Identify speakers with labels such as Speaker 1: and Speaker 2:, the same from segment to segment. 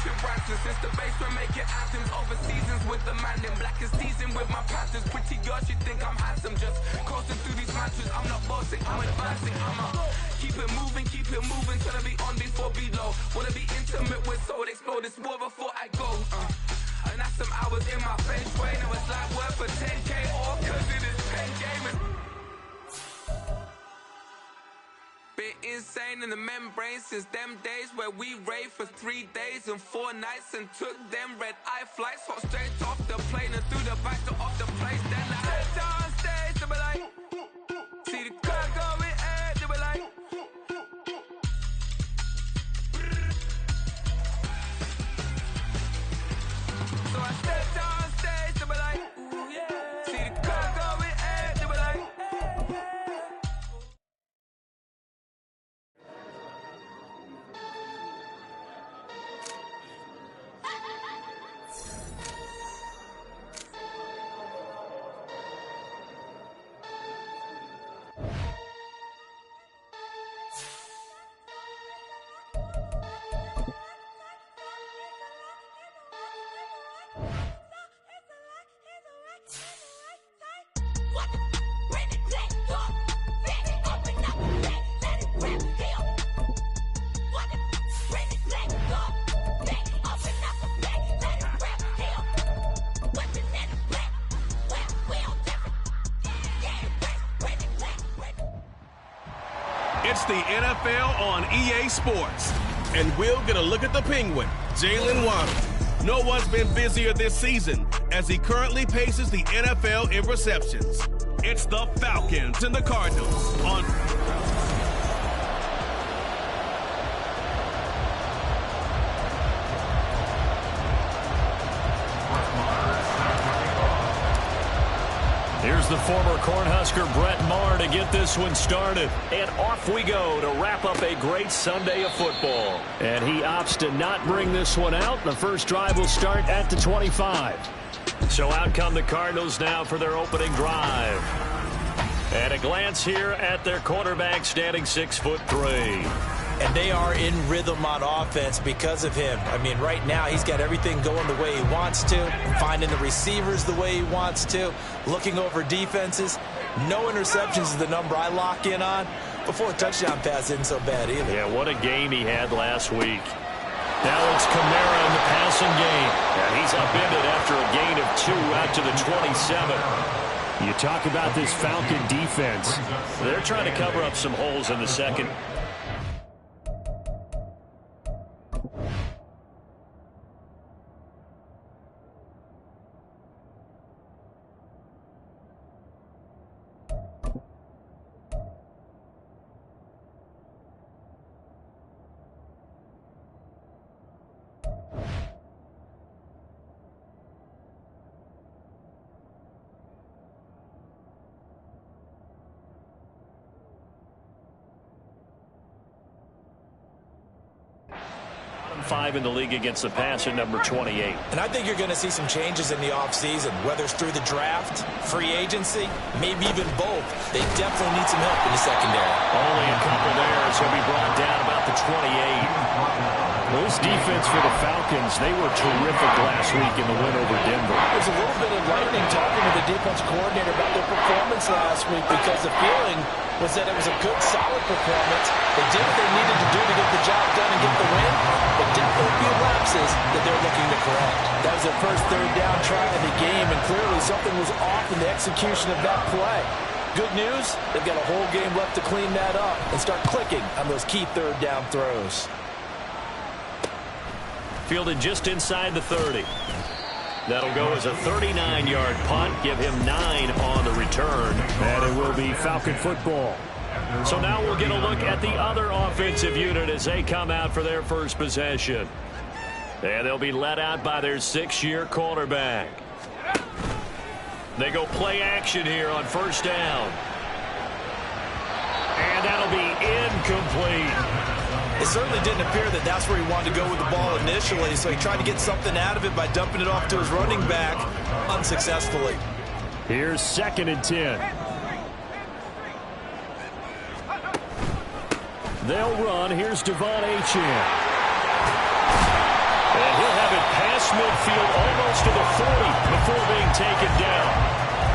Speaker 1: Richard Branson. Since the base we're making anthems over seasons with the man in black is seasoned with my Panthers. Pretty girl, she think I'm handsome. Just coasting through these matches. I'm not bossing, I'm advancing. Keep it moving till I be on before below. Wanna be intimate with soul, explore this war before I go. And that's some hours in my bench way. Now it's like work for 10K or cause it is 10 gaming. Been insane in the membrane since them days where we raved for 3 days and 4 nights and took them red-eye flights. Hot straight off the plane and through the back door of the place. Then I head down stage, they be like, see the crowd going air, they be like, so I step down stage, they be like, ooh yeah, see the crowd going air, they be like,
Speaker 2: It's the NFL on EA Sports. And we'll get a look at the Penguin, Jalen Waddle. No one's been busier this season as he currently paces the NFL in receptions. It's the Falcons and the Cardinals on...
Speaker 3: Here's the former Cornhusker Brett Maher to get this one started. And off we go to wrap up a great Sunday of football. And he opts to not bring this one out. The first drive will start at the 25. So out come the Cardinals now for their opening drive. And a glance here at their quarterback standing 6'3".
Speaker 4: And they are in rhythm on offense because of him. I mean, right now he's got everything going the way he wants to, finding the receivers the way he wants to, looking over defenses. No interceptions is the number I lock in on. Before a touchdown pass isn't so bad either.
Speaker 3: Yeah, what a game he had last week. Now it's Kamara in the passing game. And he's upended after a gain of 2 out to the 27. You talk about this Falcon defense. They're trying to cover up some holes in the second. Five in the league against the pass at number 28.
Speaker 4: And I think you're going to see some changes in the offseason, whether it's through the draft, free agency, maybe even both. They definitely need some help in the secondary.
Speaker 3: Only a couple there, so he'll be brought down about the 28. This defense for the Falcons, they were terrific last week in the win over Denver.
Speaker 4: There's a little bit of lightning talking to the defensive coordinator about their performance last week because the feeling was that it was a good, solid performance. They did what they needed to do to get the job done and get the win, but definitely a few lapses that they're looking to correct. That was their first third down try of the game, and clearly something was off in the execution of that play. Good news, they've got a whole game left to clean that up and start clicking on those key third down throws.
Speaker 3: Fielded just inside the 30. That'll go as a 39-yard punt, give him 9 on the return, and it will be Falcon football. So now we'll get a look at the other offensive unit as they come out for their first possession. And they'll be led out by their 6-year quarterback. They go play action here on first down. And that'll be incomplete.
Speaker 4: It certainly didn't appear that that's where he wanted to go with the ball initially, so he tried to get something out of it by dumping it off to his running back unsuccessfully.
Speaker 3: Here's 2nd and 10. They'll run. Here's Devon Achane. And he'll have it past midfield almost to the 40 before being taken down.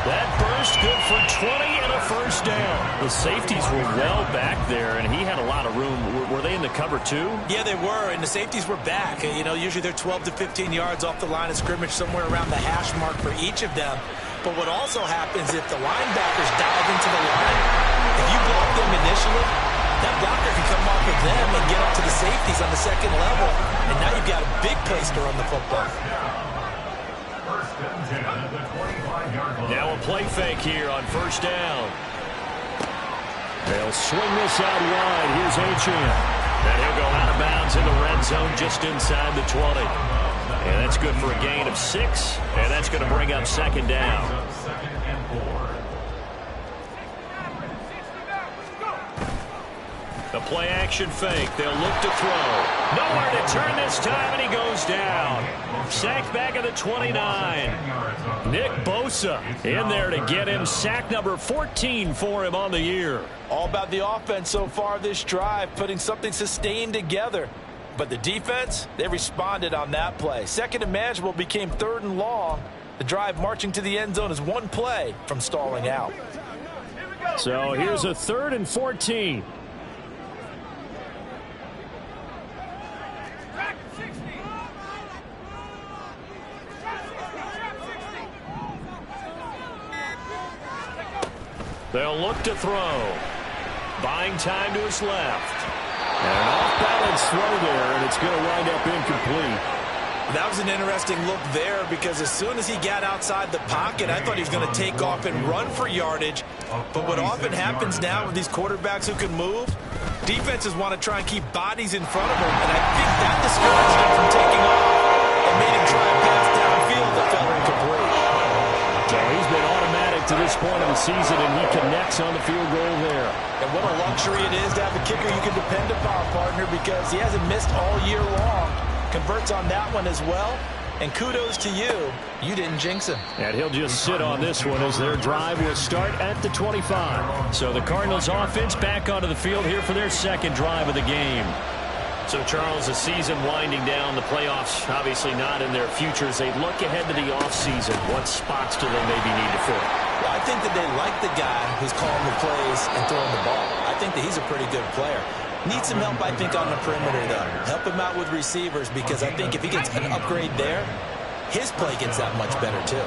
Speaker 3: That burst good for 20 and a first down. The safeties were well back there, and he had a lot of room. Were they in the cover too?
Speaker 4: Yeah, they were, and the safeties were back. You know, usually they're 12 to 15 yards off the line of scrimmage, somewhere around the hash mark for each of them. But what also happens if the linebackers dive into the line, if you block them initially, that blocker can come off of them and get up to the safeties on the second level, and now you've got a big place to run the football.
Speaker 3: Now a play fake here on first down. They'll swing this out wide. Here's Achane. And he'll go out of bounds in the red zone just inside the 20. And that's good for a gain of 6. And that's going to bring up second down. The play action fake. They'll look to throw. Nowhere to turn this time, and he goes down. Sacked back at the 29. Nick Bosa in there to get him. Sack number 14 for him on the year.
Speaker 4: All about the offense so far this drive, putting something sustained together. But the defense, they responded on that play. Second and manageable became third and long. The drive marching to the end zone is one play from stalling out.
Speaker 3: So here's a 3rd and 14. They'll look to throw. Buying time to his left. And an off-balance throw there, and it's going to wind up incomplete.
Speaker 4: That was an interesting look there because as soon as he got outside the pocket, I thought he was going to take off and run for yardage. But what often happens now with these quarterbacks who can move, defenses want to try and keep bodies in front of them. And I think that discouraged him from taking off and made him try and pass downfield that fell incomplete.
Speaker 3: So he's been automatic to this point of the season, and he connects on the field goal there.
Speaker 4: And what a luxury it is to have a kicker you can depend upon, partner, because he hasn't missed all year long. Converts on that one as well. And kudos to you. You didn't jinx him.
Speaker 3: And he'll just sit on this one as their drive will start at the 25. So the Cardinals offense back onto the field here for their second drive of the game. So, Charles, the season winding down, the playoffs obviously not in their future. As they look ahead to the offseason, what spots do they maybe need to fill?
Speaker 4: Well, I think that they like the guy who's calling the plays and throwing the ball. I think that he's a pretty good player. Needs some help, I think, on the perimeter, though. Help him out with receivers because I think if he gets an upgrade there, his play gets that much better, too.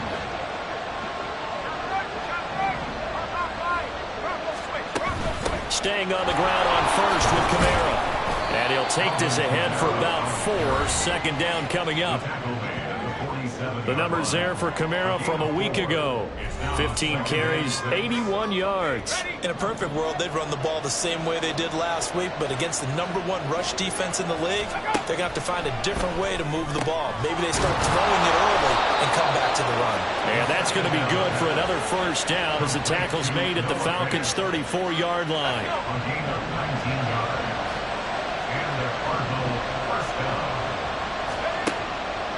Speaker 3: Staying on the ground on first with Kamara. And he'll take this ahead for about 4. Second down coming up. The numbers there for Kamara from a week ago. 15 carries, 81 yards.
Speaker 4: In a perfect world, they'd run the ball the same way they did last week, but against the #1 rush defense in the league, they're going to have to find a different way to move the ball. Maybe they start throwing it early and come back to the run.
Speaker 3: And that's going to be good for another first down as the tackle's made at the Falcons' 34-yard line.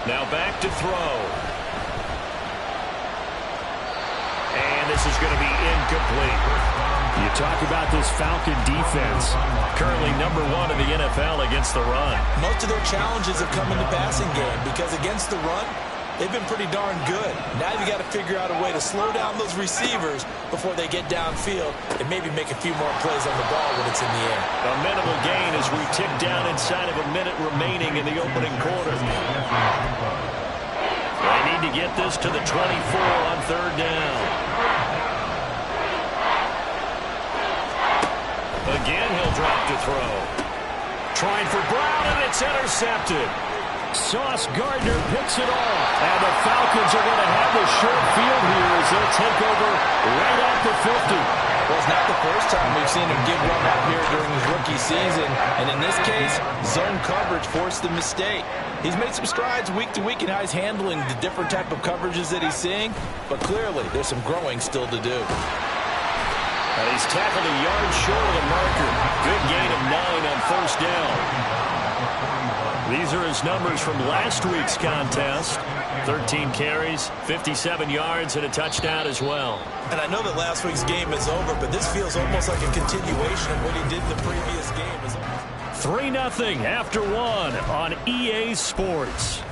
Speaker 3: Now back to throw. And this is going to be incomplete. You talk about this Falcon defense. Currently #1 in the NFL against the run.
Speaker 4: Most of their challenges have come in the passing game because against the run, they've been pretty darn good. Now you got to figure out a way to slow down those receivers before they get downfield and maybe make a few more plays on the ball when it's in the air.
Speaker 3: A minimal gain as we tick down inside of a minute remaining in the opening quarter. They need to get this to the 24 on third down. Again, he'll drop to throw. Trying for Brown, and it's intercepted. Sauce Gardner picks it off. And the Falcons are going to have the short field here as they'll take over right at the 50.
Speaker 4: Well, it's not the first time we've seen him give one out here during his rookie season. And in this case, zone coverage forced the mistake. He's made some strides week to week in how he's handling the different type of coverages that he's seeing. But clearly, there's some growing still to do.
Speaker 3: And he's tackled a yard short of the marker. Good gain of 9 on first down. These are his numbers from last week's contest. 13 carries, 57 yards, and a touchdown as well.
Speaker 4: And I know that last week's game is over, but this feels almost like a continuation of what he did in the previous game.
Speaker 3: 3-0 after one on EA Sports.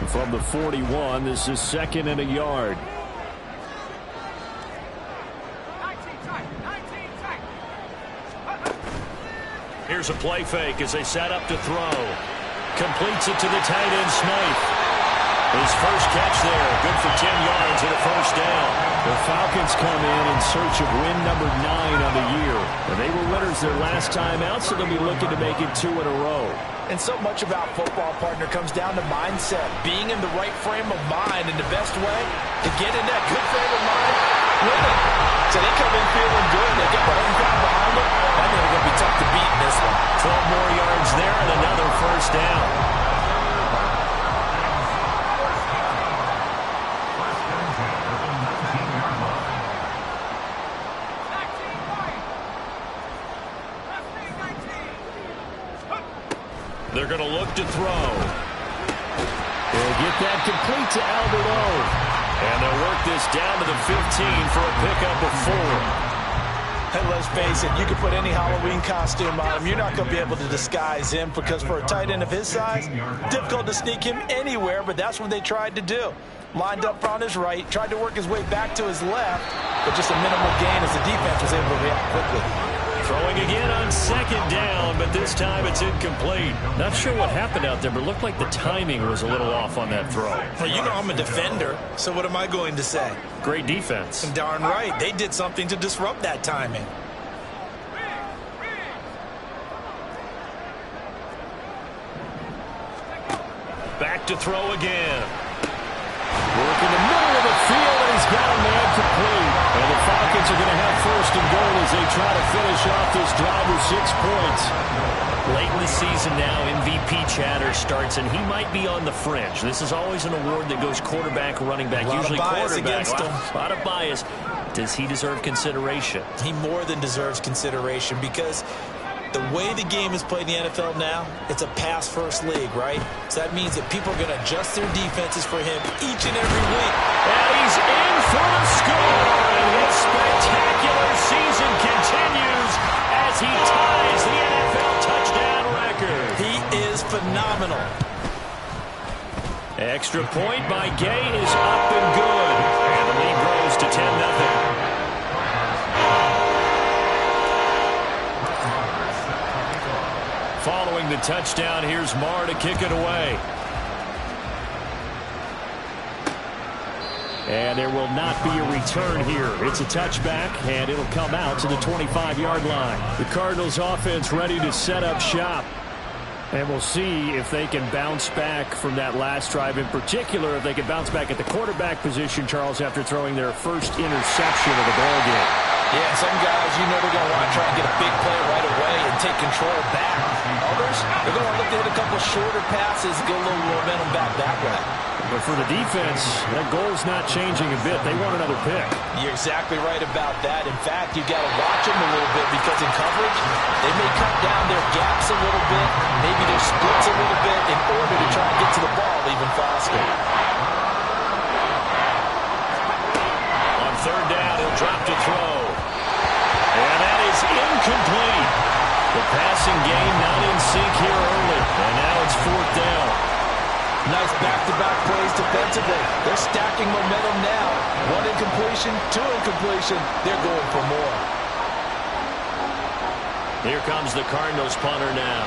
Speaker 3: From the 41, this is 2nd and a yard. Here's a play fake as they set up to throw. Completes it to the tight end, Smythe. His first catch there, good for 10 yards and a first down. The Falcons come in search of win number 9 on the year. And they were winners their last time out, so they'll be looking to make it 2 in a row.
Speaker 4: And so much about football, partner, comes down to mindset. Being in the right frame of mind, and the best way to get in that good frame of mind, winning. So they come in feeling good. They get the home crowd behind them. I think they're going to be tough to beat in this one.
Speaker 3: 12 more yards there and another first down. They're going to look to throw. They'll get that complete to Albert O. And they'll work this down to the 15 for a pickup of 4.
Speaker 4: Hey, let's face it, you can put any Halloween costume on him. You're not going to be able to disguise him because for a tight end of his size, difficult to sneak him anywhere, but that's what they tried to do. Lined up on his right, tried to work his way back to his left, but just a minimal gain as the defense was able to react quickly.
Speaker 3: Throwing again on 2nd down, but this time it's incomplete. Not sure what happened out there, but it looked like the timing was a little off on that throw.
Speaker 4: Well, you know I'm a defender, so what am I going to say?
Speaker 3: Great defense.
Speaker 4: And darn right, they did something to disrupt that timing.
Speaker 3: Back to throw again. Work in the middle of the field, and he's got a man complete. And the Falcons are going to have 1st and goal as they try to finish off this drive with 6 points. Late in the season now, MVP chatter starts, and he might be on the fringe. This is always an award that goes quarterback, running back, usually quarterback. A lot of bias. Does he deserve consideration?
Speaker 4: He more than deserves consideration because the way the game is played in the NFL now, it's a pass-first league, right? So that means that people are going to adjust their defenses for him each and every week.
Speaker 3: And he's in for the score. And his spectacular season continues as he ties the NFL touchdown record.
Speaker 4: He is phenomenal.
Speaker 3: Extra point by Gay is up and good. And the lead grows to 10-0. Following the touchdown, here's Marr to kick it away. And there will not be a return here. It's a touchback, and it'll come out to the 25-yard line. The Cardinals offense ready to set up shop. And we'll see if they can bounce back from that last drive. In particular, if they can bounce back at the quarterback position, Charles, after throwing their first interception of the ballgame.
Speaker 4: Yeah, some guys, you know they're going to want to try and get a big play right away and take control back. Others, they're going to look to hit a couple shorter passes, get a little momentum back that way.
Speaker 3: But for the defense, that goal's not changing a bit. They want another pick.
Speaker 4: You're exactly right about that. In fact, you've got to watch them a little bit because in coverage, they may cut down their gaps a little bit, maybe their splits a little bit in order to try and get to the ball even faster.
Speaker 3: On 3rd down, he'll drop to throw. And that is incomplete. The passing game not in sync here early. And now it's 4th down.
Speaker 4: Nice back-to-back plays defensively. They're stacking momentum now. 1 incompletion, 2 incompletion. They're going for more.
Speaker 3: Here comes the Cardinals punter now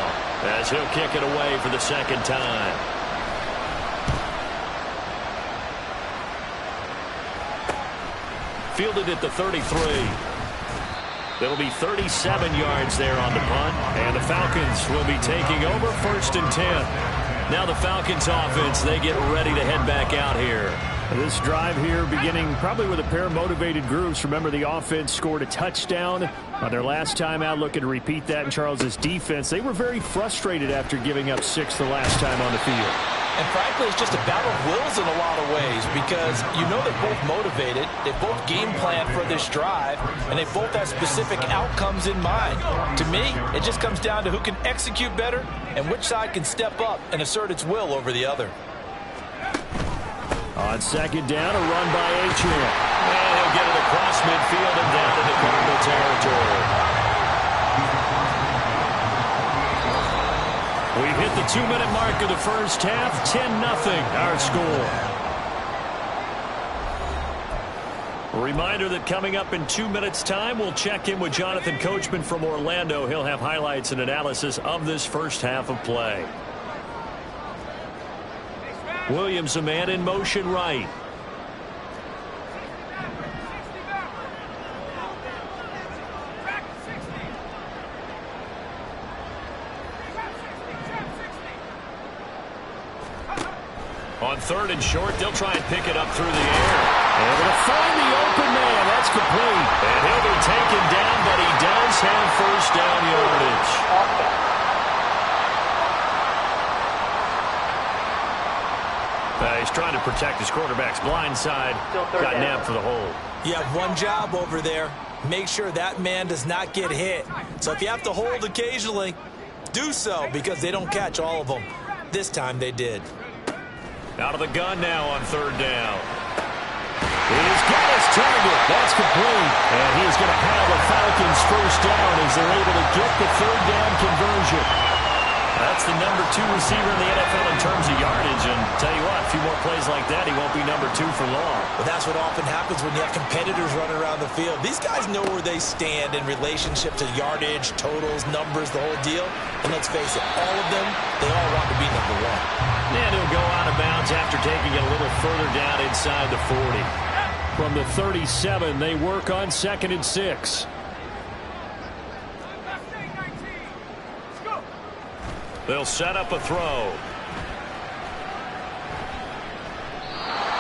Speaker 3: as he'll kick it away for the 2nd time. Fielded at the 33. It'll be 37 yards there on the punt. And the Falcons will be taking over 1st and 10. Now the Falcons offense, they get ready to head back out here. This drive here beginning probably with a pair of motivated groups. Remember, the offense scored a touchdown on their last time out. Looking to repeat that in Charles's defense. They were very frustrated after giving up 6 the last time on the field.
Speaker 4: And frankly, it's just a battle of wills in a lot of ways because you know they're both motivated, they both game plan for this drive, and they both have specific outcomes in mind. To me, it just comes down to who can execute better and which side can step up and assert its will over the other.
Speaker 3: On 2nd down, a run by Achane. And he'll get it across midfield and down to the the 2-minute mark of the first half. 10-0 our score. A reminder that coming up in 2 minutes' time, we'll check in with Jonathan Coachman from Orlando. He'll have highlights and analysis of this first half of play. Williams, a man in motion right. On 3rd and short, they'll try and pick it up through the air. Able to find the open man. That's complete. And he'll be taken down, but he does have first down yardage. He's trying to protect his quarterback's blind side. Got nabbed for the hold.
Speaker 4: You have one job over there. Make sure that man does not get hit. So if you have to hold occasionally, do so, because they don't catch all of them. This time they did.
Speaker 3: Out of the gun now on 3rd down. He's got his target. That's complete. And he's going to have the Falcons first down as they're able to get the 3rd down conversion. That's the number 2 receiver in the NFL in terms of yardage. And tell you what, a few more plays like that, he won't be number 2 for long.
Speaker 4: But that's what often happens when you have competitors running around the field. These guys know where they stand in relationship to yardage, totals, numbers, the whole deal. And let's face it, all of them, they all want to be number 1.
Speaker 3: And he'll go out of bounds after taking it a little further down inside the 40. From the 37, they work on 2nd and 6. They'll set up a throw.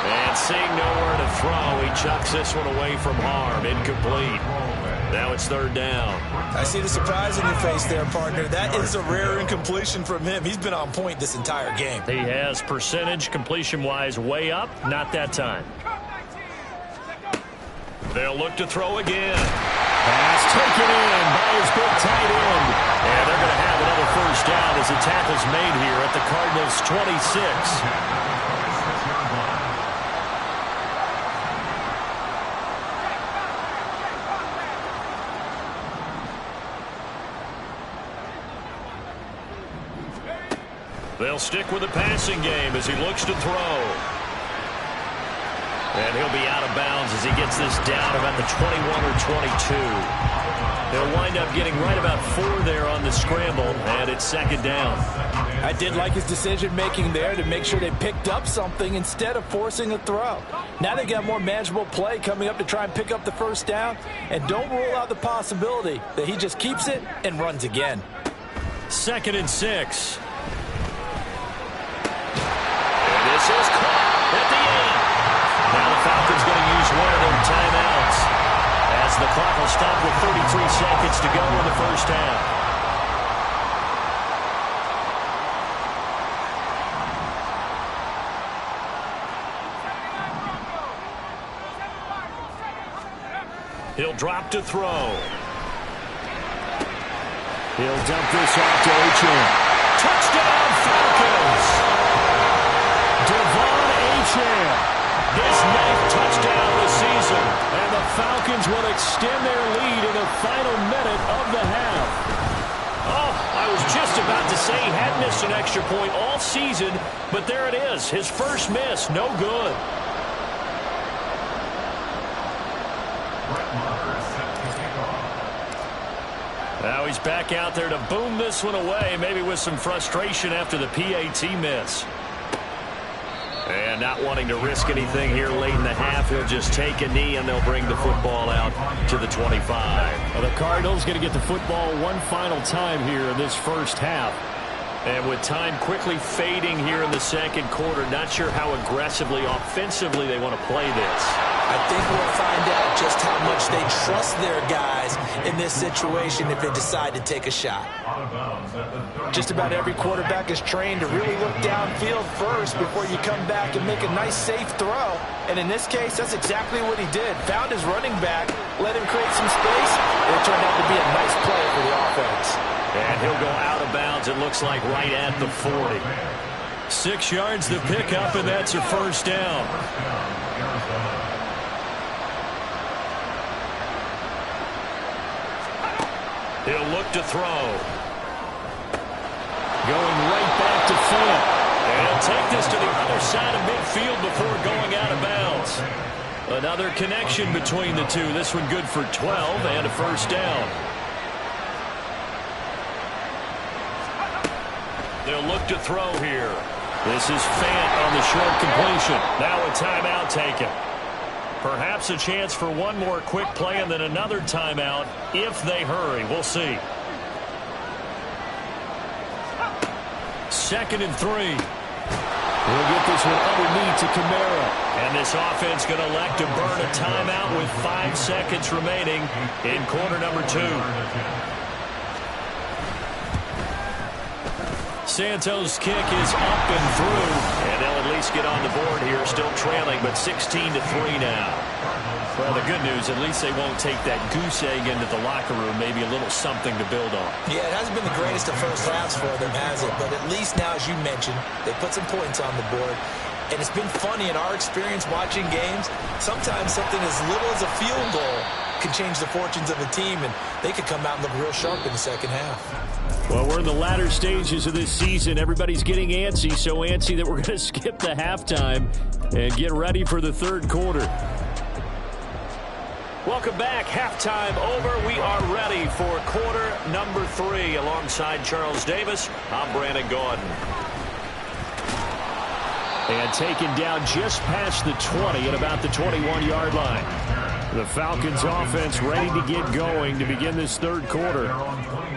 Speaker 3: And seeing nowhere to throw, he chucks this one away from harm. Incomplete. Now it's 3rd down.
Speaker 4: I see the surprise in your face there, partner. That is a rare incompletion from him. He's been on point this entire game.
Speaker 3: He has percentage completion-wise way up. Not that time. They'll look to throw again. Pass taken in by his big tight end. And they're going to have another first down as the tackle's made here at the Cardinals' 26. They'll stick with the passing game as he looks to throw. And he'll be out of bounds as he gets this down about the 21 or 22. They'll wind up getting right about 4 there on the scramble, and it's 2nd down.
Speaker 4: I did like his decision-making there to make sure they picked up something instead of forcing a throw. Now they got more manageable play coming up to try and pick up the first down, and don't rule out the possibility that he just keeps it and runs again.
Speaker 3: 2nd and 6. And this is caught at the end. Now the Falcons going to use one of their timeouts as the clock will stop with 33 seconds to go in the first half. He'll drop to throw. He'll dump this off to Achane. Touchdown Falcons! Devon Achane. His 9th touchdown of the season. And the Falcons will extend their lead in the final minute of the half. Oh, I was just about to say he had missed an extra point all season, but there it is. His first miss, no good. Now he's back out there to boom this one away, maybe with some frustration after the PAT miss. And not wanting to risk anything here late in the half, he'll just take a knee and they'll bring the football out to the 25. Well, the Cardinals going to get the football one final time here in this first half. And with time quickly fading here in the second quarter, not sure how aggressively, offensively they want to play this.
Speaker 4: I think we'll find out just how much they trust their guys in this situation if they decide to take a shot. Just about every quarterback is trained to really look downfield first before you come back and make a nice, safe throw. And in this case, that's exactly what he did. Found his running back, let him create some space, and it turned out to be a nice play for the offense.
Speaker 3: And he'll go out of bounds, it looks like, right at the 40. 6 yards to pick up, and that's a first down. He'll look to throw. Going right back Fant. And he'll take this to the other side of midfield before going out of bounds. Another connection between the two. This one good for 12 and a first down. They'll look to throw here. This is Fant on the short completion. Now a timeout taken. Perhaps a chance for one more quick play and then another timeout if they hurry. We'll see. 2nd and 3. We'll get this one underneath to Kamara. And this offense going to elect to burn a timeout with 5 seconds remaining in quarter number 2. Santos' kick is up and through, and they'll at least get on the board here, still trailing, but 16-3 now. Well, the good news, at least they won't take that goose egg into the locker room, maybe a little something to build on.
Speaker 4: Yeah, it hasn't been the greatest of first halves for them, has it? But at least now, as you mentioned, they put some points on the board. And it's been funny in our experience watching games. Sometimes something as little as a field goal can change the fortunes of a team, and they could come out and look real sharp in the second half.
Speaker 3: Well, we're in the latter stages of this season. Everybody's getting antsy, so antsy that we're going to skip the halftime and get ready for the third quarter. Welcome back. Halftime over. We are ready for quarter number 3. Alongside Charles Davis, I'm Brandon Gordon. And taken down just past the 20 at about the 21-yard line. The Falcons offense ready to get going to begin this third quarter.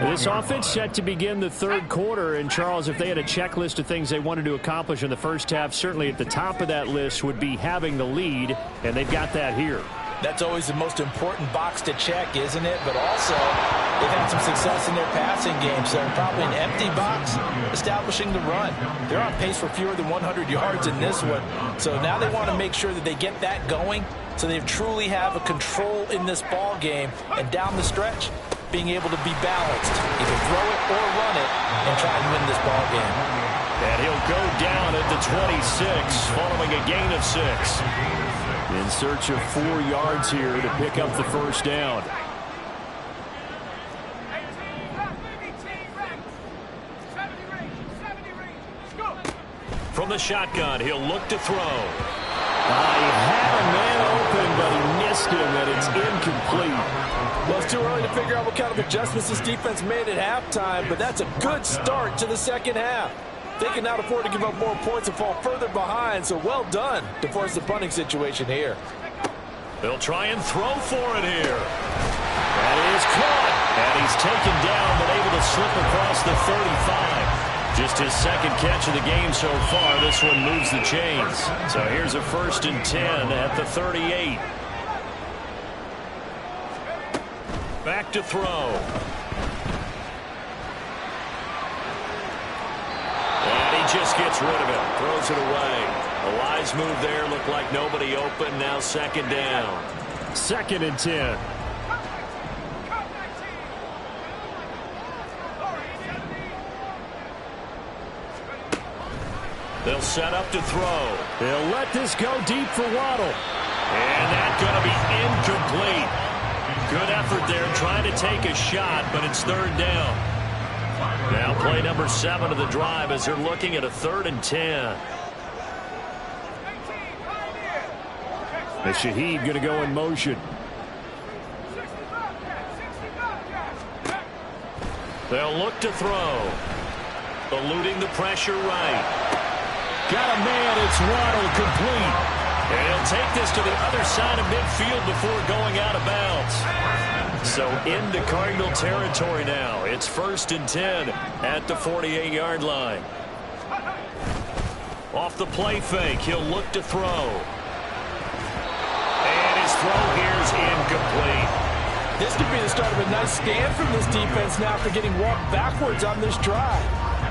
Speaker 3: This offense set to begin the third quarter. And, Charles, if they had a checklist of things they wanted to accomplish in the first half, certainly at the top of that list would be having the lead, and they've got that here.
Speaker 4: That's always the most important box to check, isn't it? But also, they've had some success in their passing game, so probably an empty box establishing the run. They're on pace for fewer than 100 yards in this one. So now they want to make sure that they get that going so they truly have a control in this ball game. And down the stretch, being able to be balanced, either throw it or run it, and try and win this ball game.
Speaker 3: And he'll go down at the 26, following a gain of 6. In search of 4 yards here to pick up the first down. From the shotgun, he'll look to throw. He had a man open, but he missed him, and it's incomplete.
Speaker 4: Well, it's too early to figure out what kind of adjustments this defense made at halftime, but that's a good start to the second half. They can now afford to give up more points and fall further behind, so well done to force the punting situation here.
Speaker 3: They'll try and throw for it here. That is caught. And he's taken down, but able to slip across the 35. Just his second catch of the game so far. This one moves the chains. So here's a 1st and 10 at the 38. Back to throw. Just gets rid of it, throws it away. A wise move there, looked like nobody open. Now 2nd down. 2nd and 10. They'll set up to throw. They'll let this go deep for Waddle. And that's going to be incomplete. Good effort there, trying to take a shot, but it's 3rd down. Now play number 7 of the drive as they're looking at a 3rd and 10. The Shaheed going to go in motion. They'll look to throw. Eluding the pressure right. Got a man, it's Waddle, complete. And he'll take this to the other side of midfield before going out of bounds. So into Cardinal territory now. It's 1st and 10 at the 48-yard line. Off the play fake, he'll look to throw. And his throw here's incomplete.
Speaker 4: This could be the start of a nice stand from this defense now for getting walked backwards on this drive.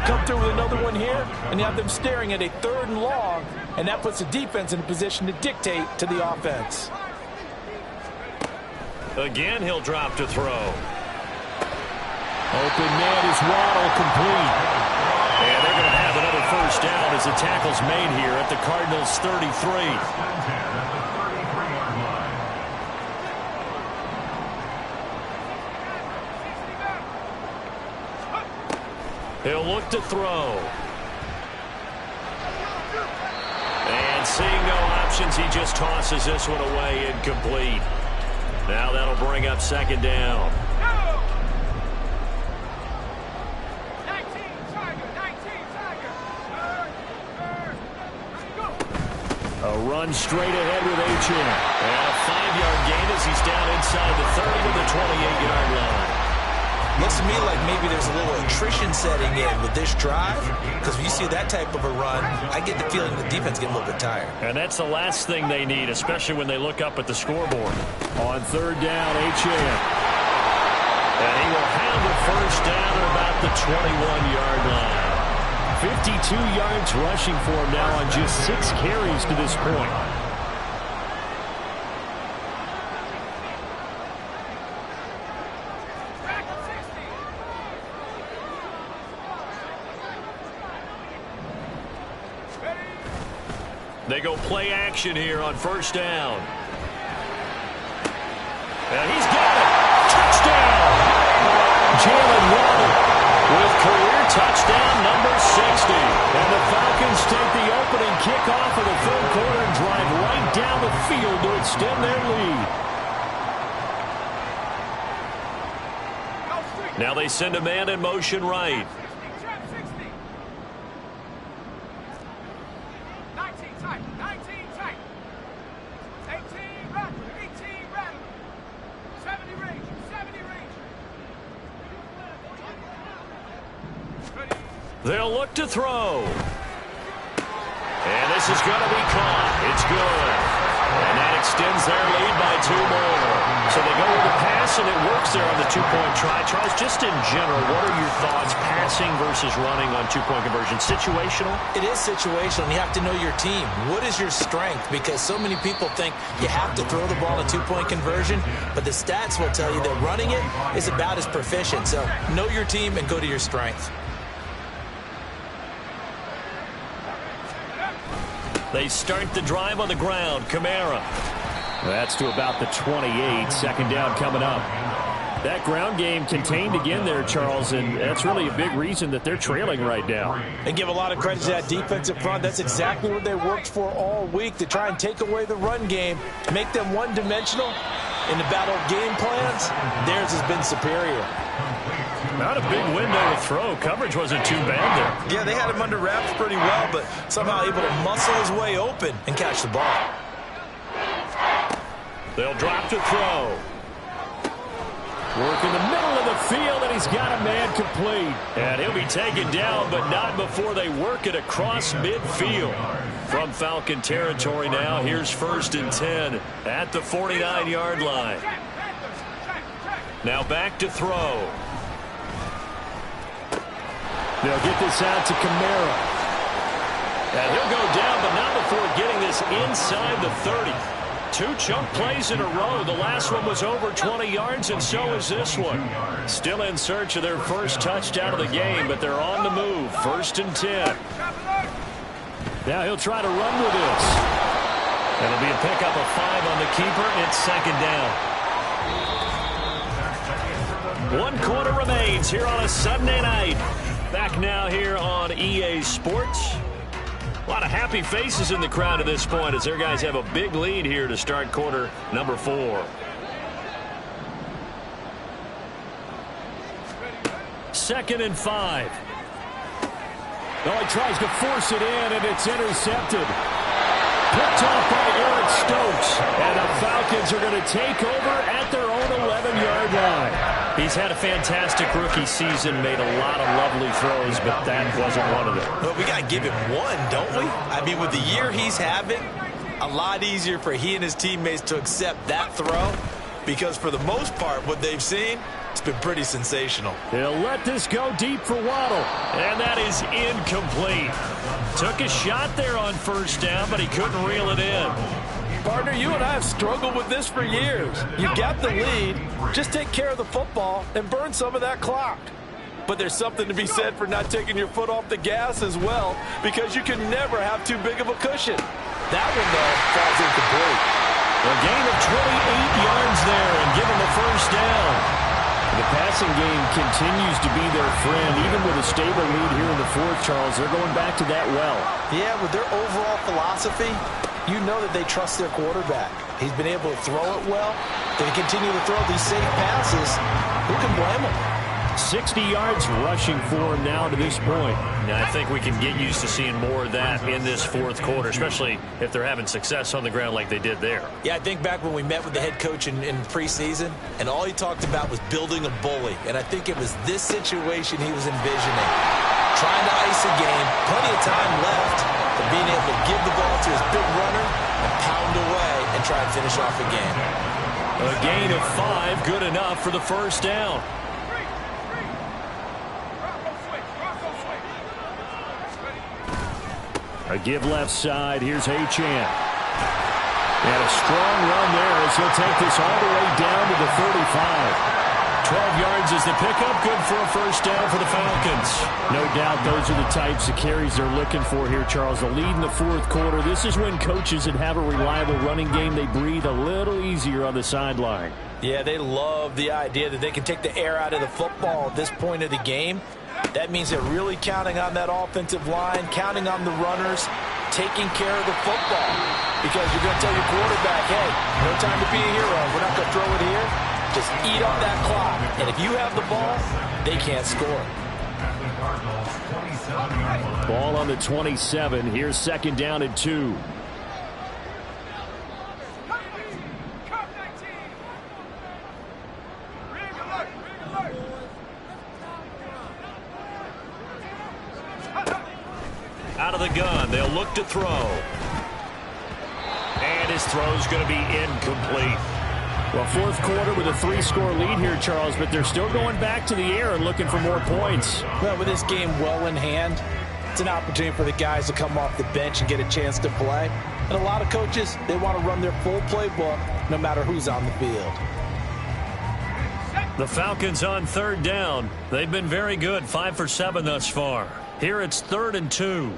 Speaker 4: Come through with another one here, and you have them staring at a 3rd and long, and that puts the defense in a position to dictate to the offense.
Speaker 3: Again, he'll drop to throw. Open man is Waddle, complete. And they're going to have another first down as the tackle's made here at the Cardinals' 33. He'll look to throw. seeing no options, he just tosses this one away, incomplete. Now that'll bring up second down. A run straight ahead with H.M. And a 5-yard gain as he's down inside the 30 to the 28-yard line.
Speaker 4: Looks to me like maybe there's a little attrition setting in with this drive, because when you see that type of a run, I get the feeling the defense getting a little bit tired.
Speaker 3: And that's the last thing they need, especially when they look up at the scoreboard. On third down, H.M. And he will have the first down at about the 21-yard line. 52 yards rushing for him now on just 6 carries to this point. They go play action here on first down. And he's got it. Touchdown! Jalen Waddle with career touchdown number 60. And the Falcons take the opening kickoff of the third quarter and drive right down the field to extend their lead. Now they send a man in motion right. They'll look to throw. And this is going to be caught. It's good. And that extends their lead by 2 more. So they go with the pass, and it works there on the 2-point try. Charles, just in general, what are your thoughts passing versus running on 2-point conversion? Situational?
Speaker 4: It is situational, and you have to know your team. What is your strength? Because so many people think you have to throw the ball in a 2-point conversion, but the stats will tell you that running it is about as proficient. So know your team and go to your strength.
Speaker 3: They start the drive on the ground. Kamara. That's to about the 28. Second down coming up. That ground game contained again there, Charles, and that's really a big reason that they're trailing right now.
Speaker 4: And give a lot of credit to that defensive front. That's exactly what they worked for all week, to try and take away the run game, make them one-dimensional. In the battle of game plans, theirs has been superior.
Speaker 3: Not a big window to throw. Coverage wasn't too bad there.
Speaker 4: Yeah, they had him under wraps pretty well, but somehow able to muscle his way open and catch the ball.
Speaker 3: They'll drop to throw. Work in the middle of the field, and he's got a man complete. And he'll be taken down, but not before they work it across midfield. From Falcon territory now, here's 1st and 10 at the 49-yard line. Now back to throw. They'll get this out to Kamara. And he'll go down, but not before getting this inside the 30. 2 chunk plays in a row. The last one was over 20 yards, and so is this one. Still in search of their first touchdown of the game, but they're on the move. 1st and 10. Now he'll try to run with this. It'll be a pickup of 5 on the keeper. It's second down. 1 quarter remains here on a Sunday night. Back now here on EA Sports. A lot of happy faces in the crowd at this point as their guys have a big lead here to start quarter number 4. Second and 5. Oh, he tries to force it in, and it's intercepted. Picked off by Eric Stokes. And the Falcons are going to take over at their own 11-yard line. He's had a fantastic rookie season, made a lot of lovely throws, but that wasn't one of them.
Speaker 4: Well, we got to give him one, don't we? I mean, with the year he's having, a lot easier for he and his teammates to accept that throw, because for the most part, what they've seen, it's been pretty sensational.
Speaker 3: They'll let this go deep for Waddle, and that is incomplete. Took a shot there on first down, but he couldn't reel it in.
Speaker 5: Partner, you and I have struggled with this for years. You've got the lead. Just take care of the football and burn some of that clock. But there's something to be said for not taking your foot off the gas as well, because you can never have too big of a cushion. That one, though, falls incomplete.
Speaker 3: A gain of 28 yards there and given the first down. The passing game continues to be their friend. Even with a stable lead here in the fourth, Charles, they're going back to that well.
Speaker 4: Yeah, with their overall philosophy, you know that they trust their quarterback. He's been able to throw it well. They continue to throw these safe passes. Who can blame them?
Speaker 3: 60 yards rushing for him now to this point.
Speaker 6: Now, I think we can get used to seeing more of that in this fourth quarter, especially if they're having success on the ground like they did there.
Speaker 4: Yeah, I think back when we met with the head coach in preseason, and all he talked about was building a bully. And I think it was this situation he was envisioning. Trying to ice a game, plenty of time left, but being able to give the ball to his big runner and pound away and try and finish off a game.
Speaker 3: A gain of 5, good enough for the first down. A give left side. Here's Achane. And a strong run there as he'll take this all the way down to the 35. 12 yards is the pickup. Good for a first down for the Falcons. No doubt those are the types of carries they're looking for here, Charles. The lead in the fourth quarter. This is when coaches that have a reliable running game, they breathe a little easier on the sideline.
Speaker 4: Yeah, they love the idea that they can take the air out of the football at this point of the game. That means they're really counting on that offensive line, counting on the runners, taking care of the football. Because you're going to tell your quarterback, hey, no time to be a hero. We're not going to throw it here. Just eat on that clock. And if you have the ball, they can't score.
Speaker 3: Ball on the 27. Here's second down and 2.
Speaker 6: Out of the gun, they'll look to throw. And his throw's going to be incomplete.
Speaker 3: Well, fourth quarter with a 3-score lead here, Charles, but they're still going back to the air and looking for more points.
Speaker 4: Well, with this game well in hand, it's an opportunity for the guys to come off the bench and get a chance to play. And a lot of coaches, they want to run their full playbook no matter who's on the field.
Speaker 6: The Falcons on third down. They've been very good, 5 for 7 thus far. Here it's 3rd and 2.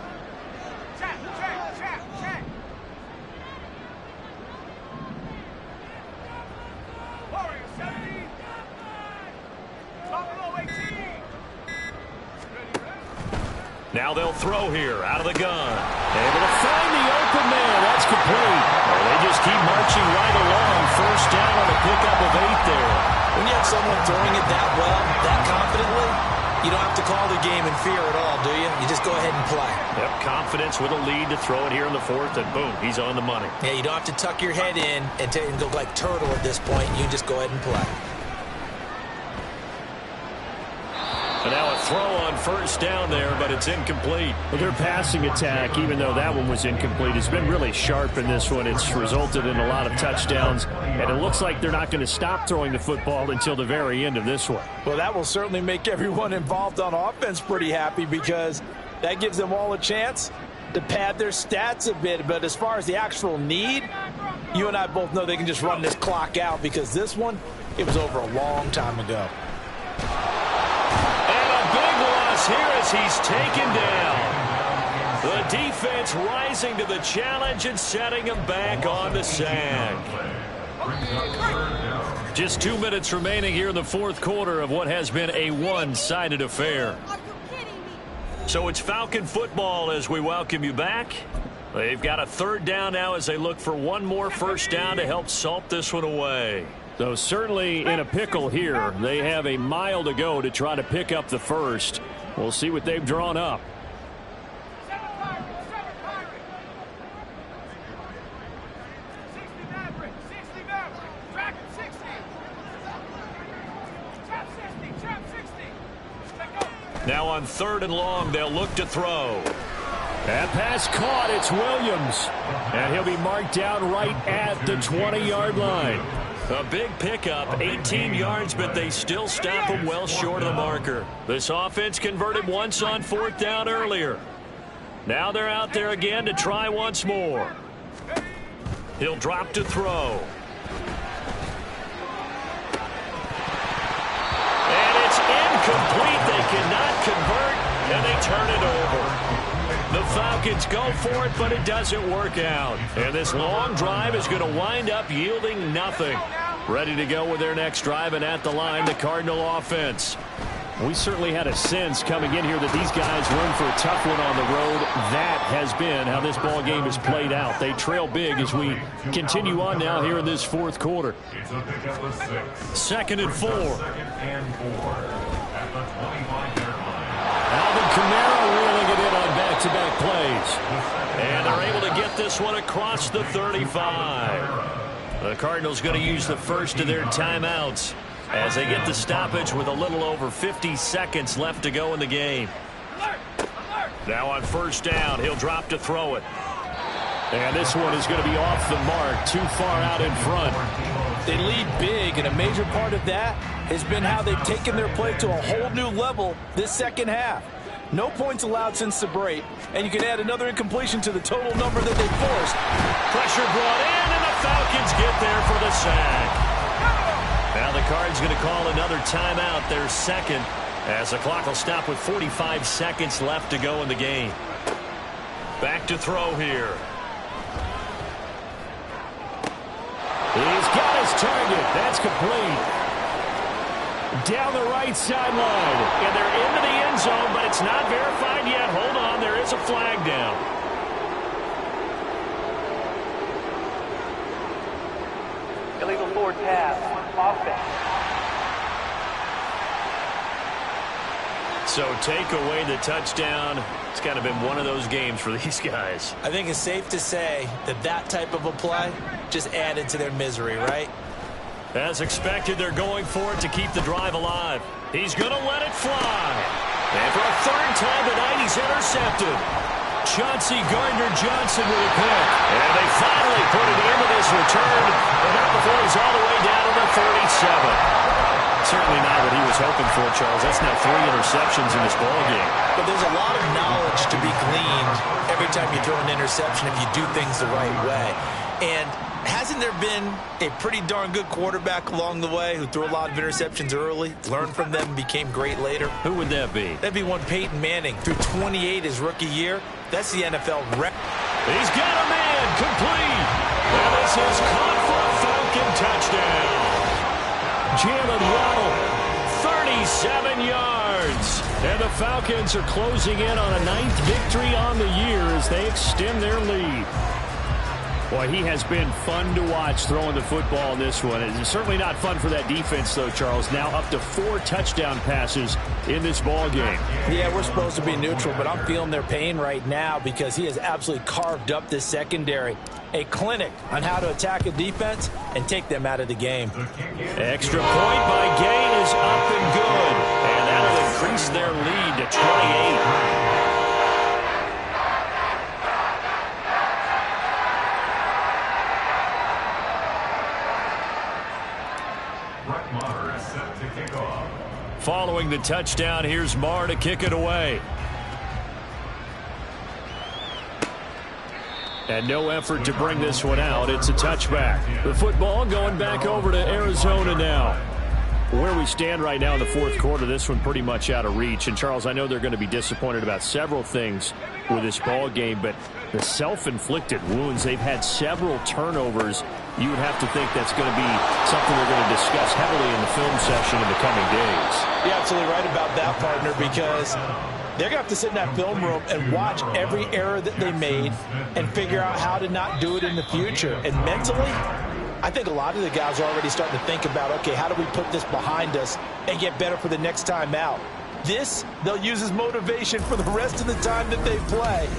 Speaker 6: Now they'll throw here out of the gun.
Speaker 3: Able to find the open man. That's complete.
Speaker 6: Oh, they just keep marching right along. First down on a pickup of 8 there.
Speaker 4: When you have someone throwing it that well, that confidently, you don't have to call the game in fear at all, do you? You just go ahead and play.
Speaker 6: Yep, confidence with a lead to throw it here in the fourth, and boom, he's on the money.
Speaker 4: Yeah, you don't have to tuck your head in and go like turtle at this point. You just go ahead and play.
Speaker 6: And now a throw on first down there, but it's incomplete.
Speaker 3: Well, their passing attack, even though that one was incomplete, has been really sharp in this one. It's resulted in a lot of touchdowns, and it looks like they're not going to stop throwing the football until the very end of this one.
Speaker 4: Well, that will certainly make everyone involved on offense pretty happy because that gives them all a chance to pad their stats a bit. But as far as the actual need, you and I both know they can just run this clock out because this one, it was over a long time ago.
Speaker 6: Here as he's taken down. The defense rising to the challenge and setting him back on the sack. Just 2 minutes remaining here in the fourth quarter of what has been a one-sided affair. So it's Falcon football as we welcome you back. They've got a third down now as they look for one more first down to help salt this one away.
Speaker 3: So certainly in a pickle here. They have a mile to go to try to pick up the first. We'll see what they've drawn up.
Speaker 6: Now on 3rd and long, they'll look to throw.
Speaker 3: That pass caught. It's Williams. And he'll be marked down right at the 20-yard line.
Speaker 6: A big pickup, 18 yards, but they still stop him well short of the marker. This offense converted once on 4th down earlier. Now they're out there again to try once more. He'll drop to throw. And it's incomplete. They cannot convert, and they turn it over. The Falcons go for it, but it doesn't work out. And this long drive is going to wind up yielding nothing. Ready to go with their next drive, and at the line, the Cardinal offense. We certainly had a sense coming in here that these guys were in for a tough one on the road. That has been how this ball game has played out. They trail big as we continue on now here in this fourth quarter. 2nd and 4. Alvin Kamara reeling it in on back-to-back plays. And they're able to get this one across the 35. The Cardinals going to use the first of their timeouts as they get the stoppage with a little over 50 seconds left to go in the game. Now on 1st down, he'll drop to throw it. And this one is going to be off the mark, too far out in front.
Speaker 4: They lead big, and a major part of that has been how they've taken their play to a whole new level this second half. No points allowed since the break, and you can add another incompletion to the total number that they forced.
Speaker 6: Pressure brought in, and the Falcons get there for the sack. Now the Cards going to call another timeout, their second, as the clock will stop with 45 seconds left to go in the game. Back to throw here.
Speaker 3: He's got his target. That's complete. Down the right sideline.
Speaker 6: And they're into the end zone, but it's not verified yet. Hold on, there is a flag down.
Speaker 7: Illegal forward pass, offense.
Speaker 6: So take away the touchdown. It's kind of been one of those games for these guys.
Speaker 4: I think it's safe to say that that type of a play just added to their misery, right?
Speaker 6: As expected, they're going for it to keep the drive alive. He's going to let it fly. And for a 3rd time tonight, he's intercepted. Chauncey Gardner-Johnson with a pick. And they finally put it into this return. But not before he's all the way down to the 37. Certainly not what he was hoping for, Charles. That's now 3 interceptions in this ballgame.
Speaker 4: But there's a lot of knowledge to be gleaned every time you throw an interception if you do things the right way. And hasn't there been a pretty darn good quarterback along the way who threw a lot of interceptions early, learned from them, and became great later?
Speaker 6: Who would that be?
Speaker 4: That'd be one Peyton Manning. Threw 28 his rookie year. That's the NFL record.
Speaker 6: He's got a man complete. And this is caught for a Falcon touchdown. Jalen Waddle, 37 yards. And the Falcons are closing in on a 9th victory on the year as they extend their lead.
Speaker 3: Boy, he has been fun to watch throwing the football in this one. It's certainly not fun for that defense, though, Charles. Now up to 4 touchdown passes in this ball game.
Speaker 4: Yeah, we're supposed to be neutral, but I'm feeling their pain right now because he has absolutely carved up this secondary. A clinic on how to attack a defense and take them out of the game.
Speaker 6: Extra point by Gain is up and good. And that'll increase their lead to 28. Following the touchdown, here's Marr to kick it away.
Speaker 3: And no effort to bring this one out. It's a touchback. The football going back over to Arizona now. Where we stand right now in the fourth quarter, this one pretty much out of reach. And, Charles, I know they're going to be disappointed about several things with this ball game, but the self-inflicted wounds, they've had several turnovers. You would have to think that's going to be something they're going to discuss heavily in the film session in the coming days.
Speaker 4: You're absolutely right about that, partner, because they're going to have to sit in that film room and watch every error that they made and figure out how to not do it in the future. And mentally, I think a lot of the guys are already starting to think about, okay, how do we put this behind us and get better for the next time out? This, they'll use as motivation for the rest of the time that they play.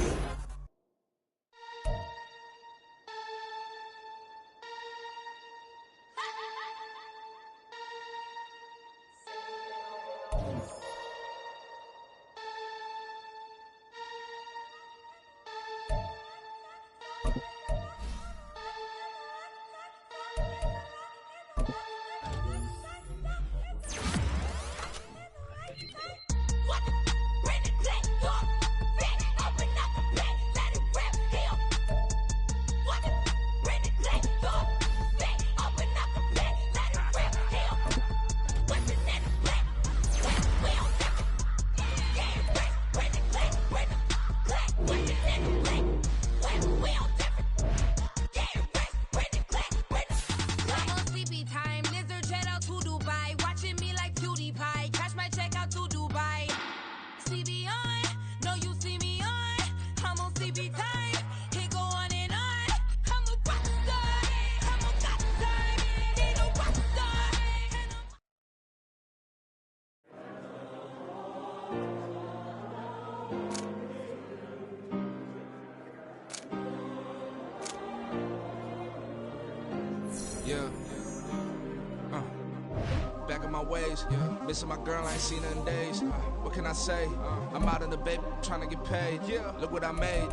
Speaker 8: on my ways. Missing my girl, I ain't seen her in days. What can I say? I'm out in the baby, trying to get paid. Look what I made.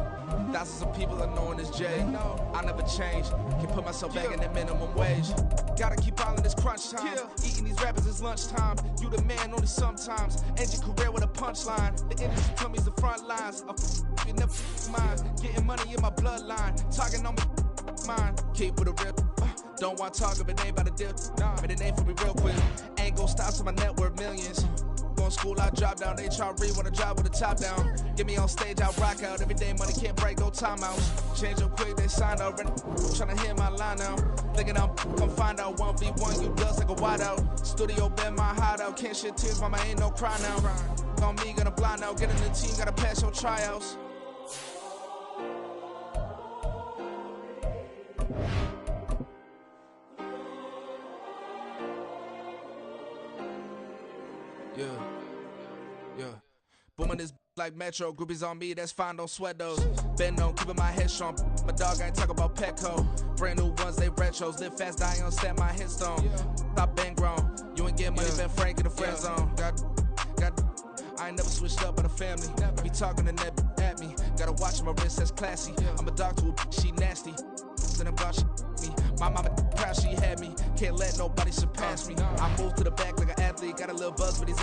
Speaker 8: Thousands of people are knowing this Jay. I never change. Can put myself back in that minimum wage. Gotta keep all in this crunch time. Eating these rappers is lunchtime. You the man only sometimes. End your career with a punchline. The industry told me the front lines. You never mind. Getting money in my bloodline. Talking on my mind. Keep with a real. Don't want to talk if it ain't about a deal. But it ain't for me real quick. Ain't gon' stop, so my net worth millions. Going school, I drop down. HRE wanna drive with the top down. Get me on stage, I rock out. Every day money can't break, no timeouts. Change up quick, they sign up. Tryna hear my line now. Thinking I'm find out 1v1, you dust like a wideout. Studio been my hideout. Can't shed tears, mama ain't no cry now. On me, gonna blind out. Get in the team, gotta pass your tryouts. Yeah. Booming this like Metro. Groupies on me, that's fine, don't sweat those. Been on, keeping my head strong. My dog ain't talk about Petco. Brand new ones, they retros. Live fast, die on set, my headstone. Stop been grown. You ain't getting money, been frank in the friend zone. I ain't never switched up on the family. Be talking to that at me. Gotta watch my wrist, that's classy. I'm a dog to a she nasty. And I'm God, she me. My mama proud she had me. Can't let nobody surpass me. I move to the back like an athlete. Got a little buzz for these.